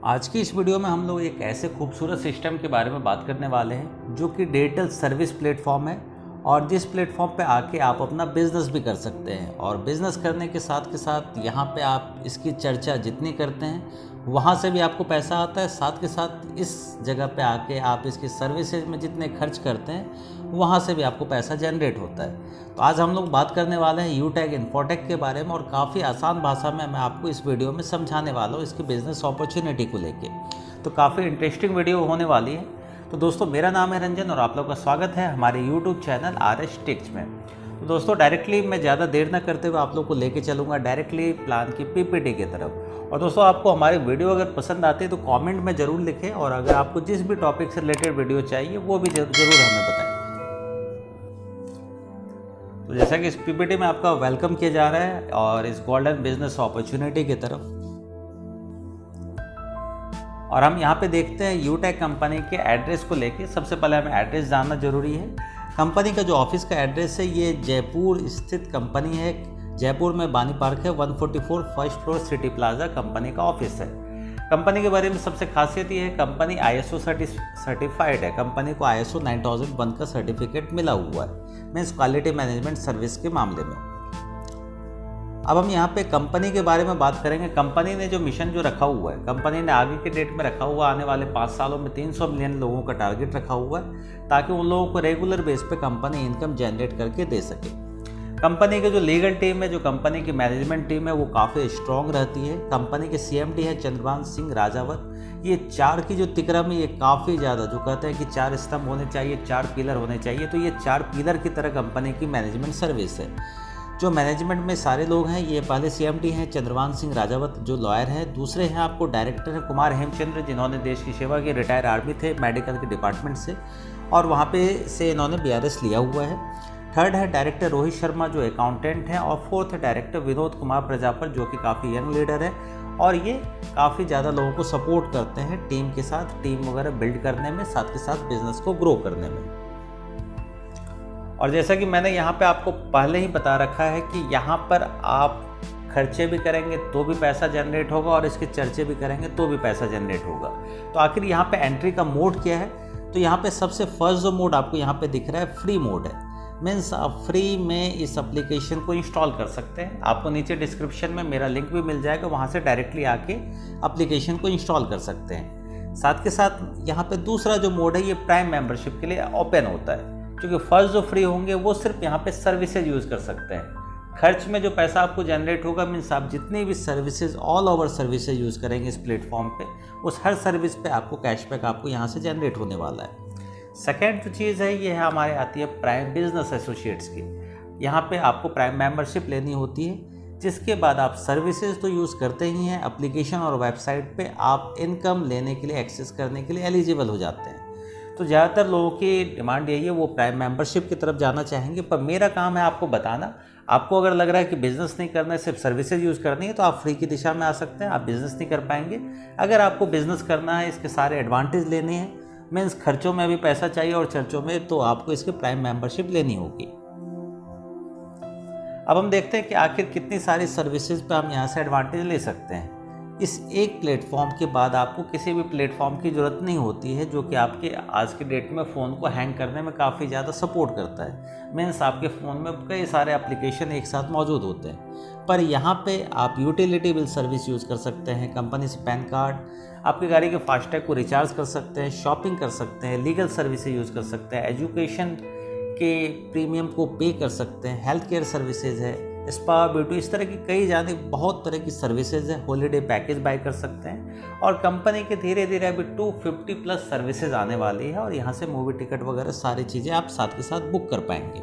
आज की इस वीडियो में हम लोग एक ऐसे खूबसूरत सिस्टम के बारे में बात करने वाले हैं जो कि डिजिटल सर्विस प्लेटफॉर्म है और जिस प्लेटफॉर्म पे आके आप अपना बिजनेस भी कर सकते हैं। और बिजनेस करने के साथ यहाँ पे आप इसकी चर्चा जितनी करते हैं वहाँ से भी आपको पैसा आता है, साथ के साथ इस जगह पे आके आप इसकी सर्विसेज में जितने खर्च करते हैं वहाँ से भी आपको पैसा जनरेट होता है। तो आज हम लोग बात करने वाले हैं यूटैग इन्फोटेक के बारे में और काफ़ी आसान भाषा में मैं आपको इस वीडियो में समझाने वाला हूँ इसकी बिज़नेस अपॉर्चुनिटी को लेके। तो काफ़ी इंटरेस्टिंग वीडियो होने वाली है। तो दोस्तों, मेरा नाम है रंजन और आप लोग का स्वागत है हमारे यूट्यूब चैनल RS टिक्स में। तो दोस्तों, डायरेक्टली मैं ज़्यादा देर ना करते हुए आप लोग को लेके चलूँगा डायरेक्टली प्लान की PPT की तरफ। और दोस्तों, आपको हमारी वीडियो अगर पसंद आती है तो कमेंट में ज़रूर लिखें और अगर आपको जिस भी टॉपिक से रिलेटेड वीडियो चाहिए वो भी ज़रूर हमें बताएं। तो जैसा कि इस PPT में आपका वेलकम किया जा रहा है और इस गोल्डन बिजनेस अपॉर्चुनिटी की तरफ, और हम यहाँ पे देखते हैं यूटैग कंपनी के एड्रेस को लेके। सबसे पहले हमें एड्रेस जानना जरूरी है। कंपनी का जो ऑफिस का एड्रेस है ये जयपुर स्थित कंपनी है। जयपुर में बानी पार्क है, 144 first floor city plaza company का ऑफिस है। कंपनी के बारे में सबसे खासियत ये है, कंपनी ISO सर्टिफाइड है। कंपनी को ISO 9001 का सर्टिफिकेट मिला हुआ है, मीन्स क्वालिटी मैनेजमेंट सर्विस के मामले में। अब हम यहाँ पे कंपनी के बारे में बात करेंगे। कंपनी ने जो मिशन जो रखा हुआ है, कंपनी ने आगे के डेट में रखा हुआ आने वाले 5 सालों में 300 मिलियन लोगों का टारगेट रखा हुआ है ताकि उन लोगों को रेगुलर बेस पे कंपनी इनकम जनरेट करके दे सके। कंपनी की जो लीगल टीम है, जो कंपनी की मैनेजमेंट टीम है, वो काफ़ी स्ट्रॉन्ग रहती है। कंपनी के CMD है चंद्रभान सिंह राजावत। ये 4 की जो तिकरम है ये काफ़ी ज़्यादा, जो कहते हैं कि 4 स्तंभ होने चाहिए, 4 पिलर होने चाहिए, तो ये 4 पिलर की तरह कंपनी की मैनेजमेंट सर्विस है। जो मैनेजमेंट में सारे लोग हैं, ये पहले CMD हैं चंद्रभान सिंह राजावत जो लॉयर हैं। दूसरे हैं आपको डायरेक्टर हैं कुमार हेमचंद्र, जिन्होंने देश की सेवा की, रिटायर आर्मी थे मेडिकल के डिपार्टमेंट से और वहाँ पे से इन्होंने BRS लिया हुआ है। थर्ड है डायरेक्टर रोहित शर्मा जो अकाउंटेंट हैं और फोर्थ है डायरेक्टर विनोद कुमार प्रजापत जो कि काफ़ी यंग लीडर है और ये काफ़ी ज़्यादा लोगों को सपोर्ट करते हैं टीम के साथ, टीम वगैरह बिल्ड करने में, साथ के साथ बिजनेस को ग्रो करने में। और जैसा कि मैंने यहाँ पे आपको पहले ही बता रखा है कि यहाँ पर आप खर्चे भी करेंगे तो भी पैसा जनरेट होगा और इसके चर्चे भी करेंगे तो भी पैसा जनरेट होगा। तो आखिर यहाँ पे एंट्री का मोड क्या है? तो यहाँ पे सबसे फर्स्ट जो मोड आपको यहाँ पे दिख रहा है फ्री मोड है। मीन्स आप फ्री में इस एप्लीकेशन को इंस्टॉल कर सकते हैं। आपको नीचे डिस्क्रिप्शन में मेरा लिंक भी मिल जाएगा, वहाँ से डायरेक्टली आके एप्लीकेशन को इंस्टॉल कर सकते हैं। साथ के साथ यहाँ पे दूसरा जो मोड है ये प्राइम मेंबरशिप के लिए ओपन होता है, क्योंकि फर्स्ट जो फ्री होंगे वो सिर्फ यहाँ पे सर्विसेज यूज़ कर सकते हैं। खर्च में जो पैसा आपको जनरेट होगा, मीन्स आप जितनी भी services, all over services use करेंगे इस प्लेटफॉर्म पे, उस हर सर्विस पे आपको कैशबैक आपको यहाँ से जनरेट होने वाला है। सेकेंड जो चीज़ है ये है हमारे आती है प्राइम बिजनेस एसोसिएट्स की। यहाँ पे आपको प्राइम मेंबरशिप लेनी होती है, जिसके बाद आप सर्विसेज तो यूज़ करते ही हैं, एप्लीकेशन और वेबसाइट पे आप इनकम लेने के लिए, एक्सेस करने के लिए एलिजिबल हो जाते हैं। तो ज़्यादातर लोगों की डिमांड यही है, वो प्राइम मेंबरशिप की तरफ जाना चाहेंगे। पर मेरा काम है आपको बताना। आपको अगर लग रहा है कि बिज़नेस नहीं करना है, सिर्फ सर्विसेज यूज़ करनी है, तो आप फ्री की दिशा में आ सकते हैं। आप बिज़नेस नहीं कर पाएंगे। अगर आपको बिज़नेस करना है, इसके सारे एडवांटेज लेने हैं, मीन्स खर्चों में भी पैसा चाहिए और चर्चों में, तो आपको इसकी प्राइम मेंबरशिप लेनी होगी। अब हम देखते हैं कि आखिर कितनी सारी सर्विसेज पे हम यहाँ से एडवांटेज ले सकते हैं। इस एक प्लेटफॉर्म के बाद आपको किसी भी प्लेटफॉर्म की ज़रूरत नहीं होती है, जो कि आपके आज के डेट में फ़ोन को हैंग करने में काफ़ी ज़्यादा सपोर्ट करता है। मीन्स आपके फ़ोन में कई सारे एप्लीकेशन एक साथ मौजूद होते हैं। पर यहाँ पे आप यूटिलिटी बिल सर्विस यूज़ कर सकते हैं, कंपनी से पैन कार्ड, आपकी गाड़ी के फास्टैग को रिचार्ज कर सकते हैं, शॉपिंग कर सकते हैं, लीगल सर्विसेज यूज़ कर सकते हैं, एजुकेशन के प्रीमियम को पे कर सकते हैं, हेल्थ केयर सर्विसेज है, स्पा, ब्यूटी, इस तरह की कई जाने बहुत तरह की सर्विसेज है। हॉलीडे पैकेज बाय कर सकते हैं और कंपनी के धीरे धीरे अभी 250 प्लस सर्विसेज आने वाली है और यहाँ से मूवी टिकट वगैरह सारी चीज़ें आप साथ के साथ बुक कर पाएंगे।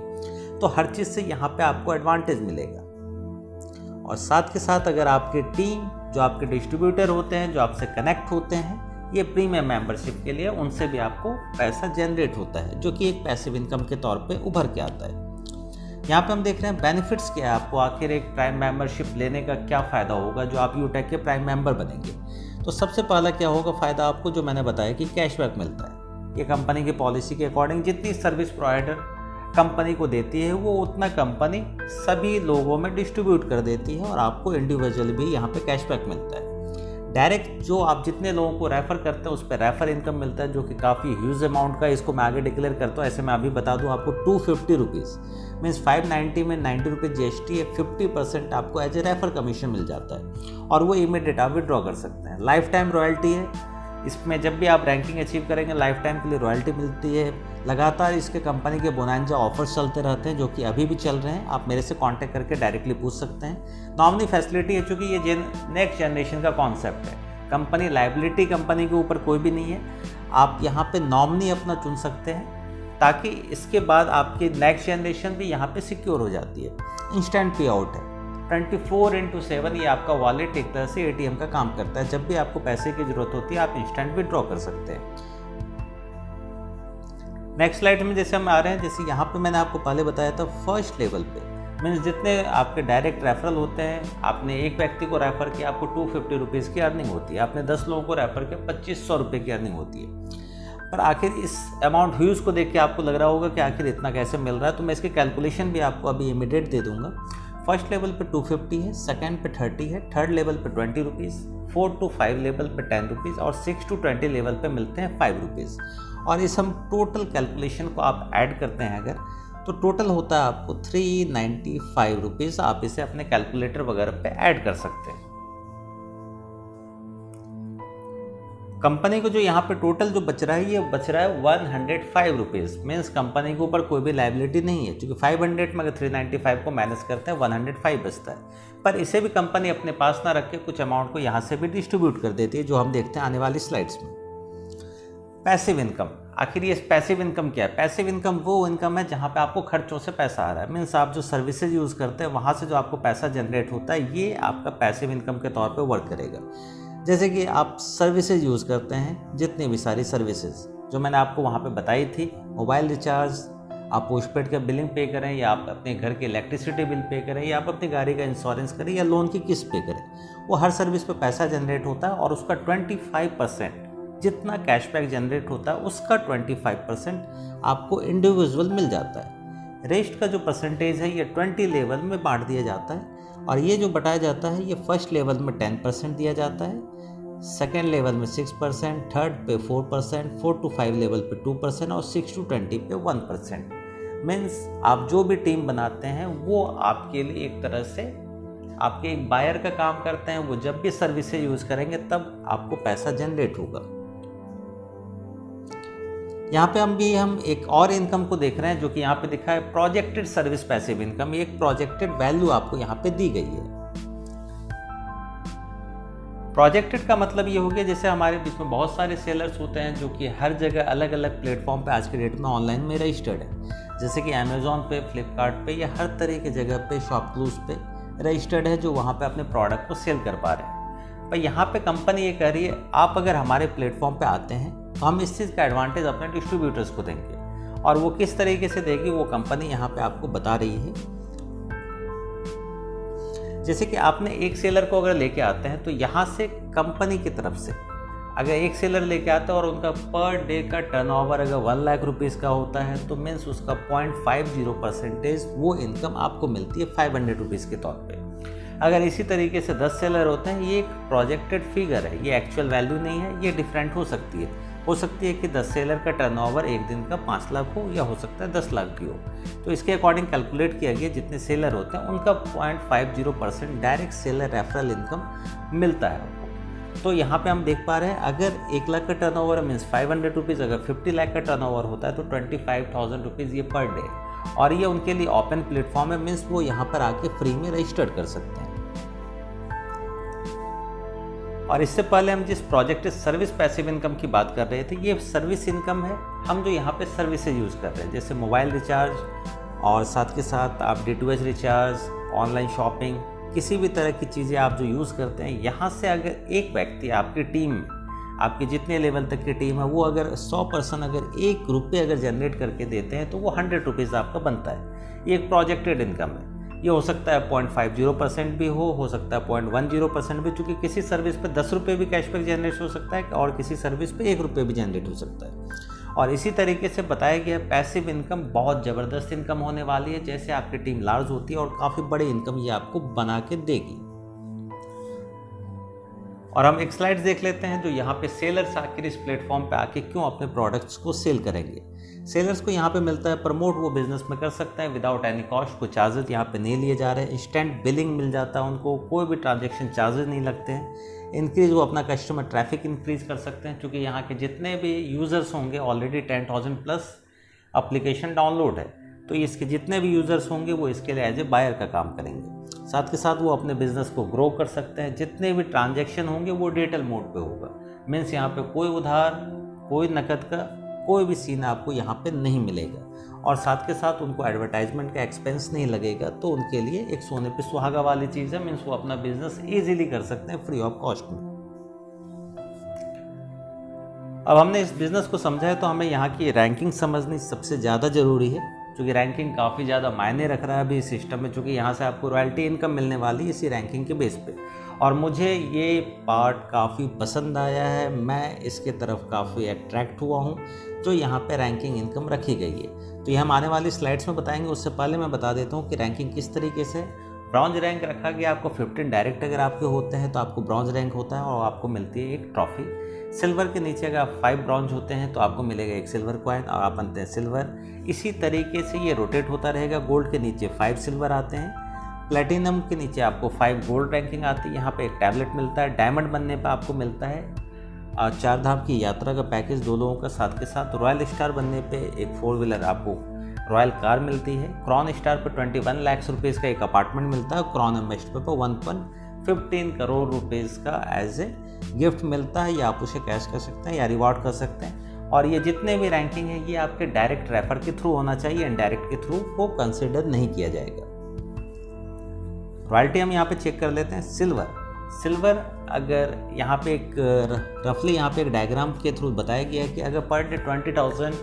तो हर चीज़ से यहाँ पे आपको एडवांटेज मिलेगा। और साथ के साथ अगर आपकी टीम, जो आपके डिस्ट्रीब्यूटर होते हैं, जो आपसे कनेक्ट होते हैं, ये प्रीमियम मेंबरशिप के लिए, उनसे भी आपको पैसा जनरेट होता है, जो कि एक पैसिव इनकम के तौर पे उभर के आता है। यहाँ पे हम देख रहे हैं बेनिफिट्स क्या है। आपको आखिर एक प्राइम मेंबरशिप लेने का क्या फ़ायदा होगा जो आप यूटैग के प्राइम मेंबर बनेंगे। तो सबसे पहला क्या होगा फ़ायदा आपको, जो मैंने बताया कि कैशबैक मिलता है। ये कंपनी की पॉलिसी के अकॉर्डिंग जितनी सर्विस प्रोवाइडर कंपनी को देती है वो उतना कंपनी सभी लोगों में डिस्ट्रीब्यूट कर देती है और आपको इंडिविजुअल भी यहाँ पे कैशबैक मिलता है। डायरेक्ट जो आप जितने लोगों को रेफ़र करते हैं उस पर रेफ़र इनकम मिलता है, जो कि काफ़ी ह्यूज अमाउंट का है। इसको मैं आगे डिक्लेयर करता हूँ। ऐसे मैं अभी बता दूँ आपको 250 रुपीज़ मीन्स 590 में 90 रुपीज़ GST है, 50% आपको एज ए रेफ़र कमीशन मिल जाता है और वो इमीडिएट आप विड्रॉ कर सकते हैं। लाइफ टाइम रॉयल्टी है इसमें, जब भी आप रैंकिंग अचीव करेंगे लाइफ टाइम के लिए रॉयल्टी मिलती है। लगातार इसके कंपनी के बोनांजा ऑफर्स चलते रहते हैं जो कि अभी भी चल रहे हैं। आप मेरे से कांटेक्ट करके डायरेक्टली पूछ सकते हैं। नॉमिनी फैसिलिटी है, चूँकि ये नेक्स्ट जनरेशन का कॉन्सेप्ट है। कंपनी लाइबिलिटी कंपनी के ऊपर कोई भी नहीं है। आप यहाँ पे नॉमिनी अपना चुन सकते हैं ताकि इसके बाद आपकी नेक्स्ट जनरेशन भी यहाँ पे सिक्योर हो जाती है। इंस्टेंट पे आउट है, 24/7 ये आपका वॉलेट एक तरह से ATM का काम करता है। जब भी आपको पैसे की जरूरत होती है आप इंस्टेंट विड्रॉ कर सकते हैं। नेक्स्ट स्लाइड में जैसे हम आ रहे हैं, जैसे यहाँ पे मैंने आपको पहले बताया था फर्स्ट लेवल पे मीन्स जितने आपके डायरेक्ट रेफरल होते हैं, आपने एक व्यक्ति को रेफ़र किया आपको 250 रुपीज़ की अर्निंग होती है, आपने 10 लोगों को रेफ़र किया 2500 रुपये की अर्निंग होती है। पर आखिर इस अमाउंट ह्यूज को देख के आपको लग रहा होगा कि आखिर इतना कैसे मिल रहा है, तो मैं इसकी कैलकुलेशन भी आपको अभी इमीडिएट दे दूंगा। फर्स्ट लेवल पे 250 है, सेकंड पे 30 है, थर्ड लेवल पे 20 रुपीज़, 4 to 5 लेवल पे 10 रुपीज़ और 6 to 20 लेवल पे मिलते हैं 5 रुपीज़। और इस हम टोटल कैलकुलेशन को आप ऐड करते हैं अगर, तो टोटल होता है आपको 395 रुपीज़। आप इसे अपने कैलकुलेटर वगैरह पे ऐड कर सकते हैं। कंपनी को जो यहाँ पे टोटल जो बच रहा है ये बच रहा है 105 रुपीज़ मीन्स कंपनी के ऊपर कोई भी लाइबिलिटी नहीं है, क्योंकि 500 में अगर 395 को माइनस करते हैं 105 बचता है। पर इसे भी कंपनी अपने पास ना रख के कुछ अमाउंट को यहाँ से भी डिस्ट्रीब्यूट कर देती है, जो हम देखते हैं आने वाली स्लाइड्स में। पैसिव इनकम, आखिर ये पैसिव इनकम क्या है? पैसिव इनकम वो इनकम है जहाँ पे आपको खर्चों से पैसा आ रहा है, मीन्स आप जो सर्विसेज यूज़ करते हैं वहाँ से जो आपको पैसा जनरेट होता है, ये आपका पैसिव इनकम के तौर पे वर्क करेगा। जैसे कि आप सर्विसेज यूज़ करते हैं, जितनी भी सारी सर्विसेज जो मैंने आपको वहाँ पे बताई थी, मोबाइल रिचार्ज, आप पोस्टपेड का बिलिंग पे करें, या आप अपने घर के इलेक्ट्रिसिटी बिल पे करें, या आप अपनी गाड़ी का इंश्योरेंस करें, या लोन की किस्त पे करें, वो हर सर्विस पे पैसा जनरेट होता है और उसका 25% जितना कैशबैक जनरेट होता है उसका 25% आपको इंडिविजुअल मिल जाता है। रेस्ट का जो परसेंटेज है ये 20 लेवल में बांट दिया जाता है और ये जो बटाया जाता है ये फर्स्ट लेवल में 10% दिया जाता है, सेकेंड लेवल में 6%, थर्ड पे 4%, 4 to 5 लेवल पे 2% और 6 to 20 पे 1%। मीन्स आप जो भी टीम बनाते हैं वो आपके लिए एक तरह से आपके एक बायर का काम करते हैं। वो जब भी सर्विसेज यूज़ करेंगे तब आपको पैसा जनरेट होगा। यहाँ पे हम एक और इनकम को देख रहे हैं जो कि यहाँ पे दिखा है प्रोजेक्टेड सर्विस पैसिव इनकम। एक प्रोजेक्टेड वैल्यू आपको यहाँ पे दी गई है। प्रोजेक्टेड का मतलब ये हो गया जैसे हमारे बीच में बहुत सारे सेलर्स होते हैं जो कि हर जगह अलग अलग प्लेटफॉर्म पे आज के डेट में ऑनलाइन में रजिस्टर्ड है, जैसे कि अमेज़ॉन पे, फ्लिपकार्ट पे या हर तरह की जगह पे, शॉपक्लूज पे रजिस्टर्ड है, जो वहाँ पे अपने प्रोडक्ट को सेल कर पा रहे हैं। पर यहाँ पे कंपनी ये कह रही है आप अगर हमारे प्लेटफॉर्म पे आते हैं तो हम इस चीज़ का एडवांटेज अपने डिस्ट्रीब्यूटर्स को देंगे, और वो किस तरीके से देगी वो कंपनी यहाँ पे आपको बता रही है। जैसे कि आपने एक सेलर को अगर लेके आते हैं तो यहाँ से कंपनी की तरफ से अगर एक सेलर लेके आता है और उनका पर डे का टर्नओवर अगर 1 लाख रुपीज़ का होता है तो मीन्स उसका 0.50% वो इनकम आपको मिलती है 500 रुपीज़ के तौर पे। अगर इसी तरीके से 10 सेलर होते हैं, ये एक प्रोजेक्टेड फिगर है, ये एक्चुअल वैल्यू नहीं है, ये डिफरेंट हो सकती है कि 10 सेलर का टर्नओवर एक दिन का 5 लाख हो या हो सकता है 10 लाख भी हो। तो इसके अकॉर्डिंग कैलकुलेट किया गया जितने सेलर होते हैं उनका 0.50% डायरेक्ट सेलर रेफरल इनकम मिलता है आपको। तो यहाँ पे हम देख पा रहे हैं अगर 1 लाख का टर्नओवर मीन्स 500 रुपीज़, अगर 50 लाख का टर्नओवर होता है तो 25,000 रुपीज़ ये पर डे, और ये उनके लिए ओपन प्लेटफॉर्म है, मीन्स वो यहाँ पर आके फ्री में रजिस्टर कर सकते हैं। और इससे पहले हम जिस प्रोजेक्टेड सर्विस पैसिव इनकम की बात कर रहे थे, ये सर्विस इनकम है। हम जो यहाँ पे सर्विसेज यूज़ कर रहे हैं जैसे मोबाइल रिचार्ज और साथ के साथ आप DTH रिचार्ज, ऑनलाइन शॉपिंग, किसी भी तरह की चीज़ें आप जो यूज़ करते हैं, यहाँ से अगर एक व्यक्ति आपकी टीम में, आपकी जितने लेवल तक की टीम है, वो अगर 100% अगर 1 रुपये अगर जनरेट करके देते हैं तो वो 100 रुपीज़ आपका बनता है। ये एक प्रोजेक्टेड इनकम है। ये हो सकता है 0.50% भी हो सकता है 0.10% भी, चूँकि किसी सर्विस पे 10 रुपये भी कैशबैक जनरेट हो सकता है और किसी सर्विस पे 1 रुपये भी जनरेट हो सकता है। और इसी तरीके से बताया गया पैसिव इनकम बहुत ज़बरदस्त इनकम होने वाली है। जैसे आपकी टीम लार्ज होती है और काफ़ी बड़ी इनकम ये आपको बना के देगी। और हम एक स्लाइड्स देख लेते हैं जो यहाँ पे सेलर्स आखिर इस प्लेटफॉर्म पे आके क्यों अपने प्रोडक्ट्स को सेल करेंगे। सेलर्स को यहाँ पे मिलता है प्रमोट, वो बिजनेस में कर सकते हैं विदाउट एनी कॉस्ट, कोई चार्जेस यहाँ पे नहीं लिए जा रहे हैं। इंस्टेंट बिलिंग मिल जाता है उनको, कोई भी ट्रांजेक्शन चार्जेस नहीं लगते हैं। इंक्रीज वो अपना कस्टमर ट्रैफिक इंक्रीज कर सकते हैं, क्योंकि यहाँ के जितने भी यूज़र्स होंगे ऑलरेडी 10,000 प्लस एप्लीकेशन डाउनलोड है, तो इसके जितने भी यूज़र्स होंगे वो इसके लिए एज ए बायर का काम करेंगे। साथ के साथ वो अपने बिजनेस को ग्रो कर सकते हैं। जितने भी ट्रांजैक्शन होंगे वो डिजिटल मोड पे होगा, मीन्स यहाँ पे कोई उधार, कोई नकद का कोई भी सीन आपको यहाँ पे नहीं मिलेगा। और साथ के साथ उनको एडवर्टाइजमेंट का एक्सपेंस नहीं लगेगा, तो उनके लिए एक सोने पे सुहागा वाली चीज़ है, मीन्स वो अपना बिजनेस ईजिली कर सकते हैं फ्री ऑफ कॉस्ट में। अब हमने इस बिज़नेस को समझा है तो हमें यहाँ की रैंकिंग समझनी सबसे ज़्यादा ज़रूरी है, क्योंकि रैंकिंग काफ़ी ज़्यादा मायने रख रहा है अभी इस सिस्टम में, क्योंकि यहाँ से आपको रॉयल्टी इनकम मिलने वाली है इसी रैंकिंग के बेस पे। और मुझे ये पार्ट काफ़ी पसंद आया है, मैं इसके तरफ काफ़ी अट्रैक्ट हुआ हूँ जो यहाँ पे रैंकिंग इनकम रखी गई है। तो ये हम आने वाली स्लाइड्स में बताएंगे, उससे पहले मैं बता देता हूँ कि रैंकिंग किस तरीके से। ब्रॉन्ज रैंक रखा गया आपको 15 डायरेक्ट अगर आपके होते हैं तो आपको ब्रॉन्ज रैंक होता है और आपको मिलती है एक ट्रॉफी। सिल्वर के नीचे अगर आप 5 ब्रॉन्ज होते हैं तो आपको मिलेगा एक सिल्वर कॉइन और आप बनते हैं सिल्वर। इसी तरीके से ये रोटेट होता रहेगा। गोल्ड के नीचे 5 सिल्वर आते हैं, प्लेटिनम के नीचे आपको 5 गोल्ड रैंकिंग आती है। यहाँ पे एक टैबलेट मिलता है, डायमंड बनने पर आपको मिलता है 4 धाम की यात्रा का पैकेज 2 लोगों का, साथ के साथ रॉयल स्टार बनने पर एक 4 व्हीलर आपको रॉयल कार मिलती है। क्रॉन स्टार पर 21 लाख रुपीज़ का एक अपार्टमेंट मिलता है। क्रॉन एम्बेसडर पर 1.15 करोड़ रुपीज़ का एज ए गिफ्ट मिलता है, या आप उसे कैश कर सकते हैं या रिवॉर्ड कर सकते हैं। और ये जितने भी रैंकिंग है ये आपके डायरेक्ट रेफर के थ्रू होना चाहिए, इनडायरेक्ट के थ्रू वो कंसिडर नहीं किया जाएगा। रॉयल्टी हम यहाँ पे चेक कर लेते हैं। सिल्वर अगर यहाँ पे एक रफली यहाँ पे एक डायग्राम के थ्रू बताया गया है कि अगर पर डे 20,000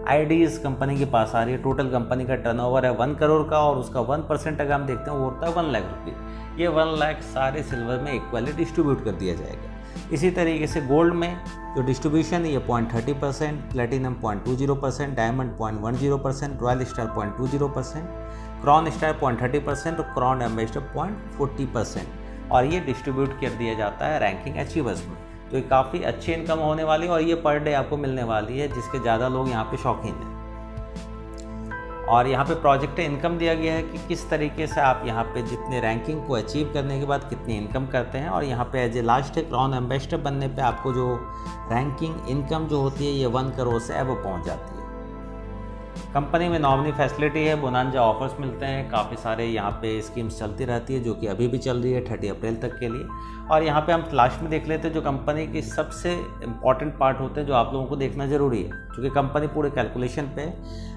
आईडीज कंपनी के पास आ रही है, टोटल कंपनी का टर्नओवर है 1 करोड़ का और उसका 1% अगर हम देखते हैं वो होता है 1 लाख रुपये। ये 1 लाख सारे सिल्वर में इक्वली डिस्ट्रीब्यूट कर दिया जाएगा। इसी तरीके से गोल्ड में जो डिस्ट्रीब्यूशन है ये 0.30%, platinum 0.20%, diamond 0.10%, royal star 0.20%, crown star 0.30% और क्रॉन एम्बेसडर 0.40%, और ये डिस्ट्रीब्यूट कर दिया जाता है रैंकिंग अचीवर्स में। तो ये काफ़ी अच्छी इनकम होने वाली है और ये पर डे आपको मिलने वाली है, जिसके ज़्यादा लोग यहाँ पे शौकीन हैं। और यहाँ पे प्रोजेक्ट इनकम दिया गया है कि किस तरीके से आप यहाँ पे जितने रैंकिंग को अचीव करने के बाद कितनी इनकम करते हैं। और यहाँ पे एज ए लास्ट है क्रॉन एम्बेसडर बनने पे आपको जो रैंकिंग इनकम जो होती है ये 1 करोड़ से अब पहुँच जाती है। कंपनी में नॉमिनी फैसिलिटी है, बोनांजा ऑफर्स मिलते हैं, काफ़ी सारे यहाँ पे स्कीम्स चलती रहती है जो कि अभी भी चल रही है 30 अप्रैल तक के लिए। और यहाँ पे हम लास्ट में देख लेते हैं जो कंपनी की सबसे इम्पॉर्टेंट पार्ट होते हैं जो आप लोगों को देखना ज़रूरी है, क्योंकि कंपनी पूरे कैलकुलेशन पे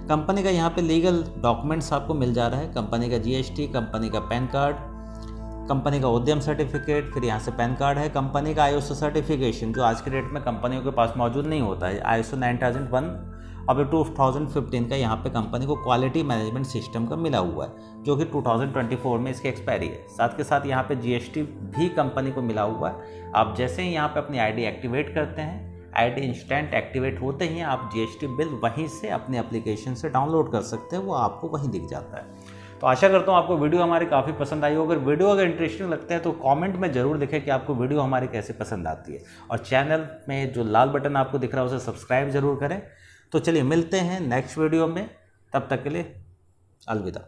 कंपनी का यहाँ पे लीगल डॉक्यूमेंट्स आपको मिल जा रहा है। कंपनी का GST, कंपनी का पैन कार्ड, कंपनी का उद्यम सर्टिफिकेट, फिर यहाँ से पैन कार्ड है, कंपनी का ISO सर्टिफिकेशन जो आज के डेट में कंपनियों के पास मौजूद नहीं होता है, ISO 9001 अब 2015 का यहाँ पे कंपनी को क्वालिटी मैनेजमेंट सिस्टम का मिला हुआ है, जो कि 2024 में इसकी एक्सपायरी है। साथ के साथ यहाँ पे GST भी कंपनी को मिला हुआ है। आप जैसे ही यहाँ पे अपनी आईडी एक्टिवेट करते हैं, आईडी इंस्टेंट एक्टिवेट होते ही आप GST बिल वहीं से अपने एप्लीकेशन से डाउनलोड कर सकते हैं, वो आपको वहीं दिख जाता है। तो आशा करता हूँ आपको वीडियो हमारी काफ़ी पसंद आई हो। अगर वीडियो इंटरेस्टिंग लगता है तो कमेंट में ज़रूर लिखें कि आपको वीडियो हमारी कैसे पसंद आती है, और चैनल में जो लाल बटन आपको दिख रहा है उसे सब्सक्राइब ज़रूर करें। तो चलिए मिलते हैं नेक्स्ट वीडियो में, तब तक के लिए अलविदा।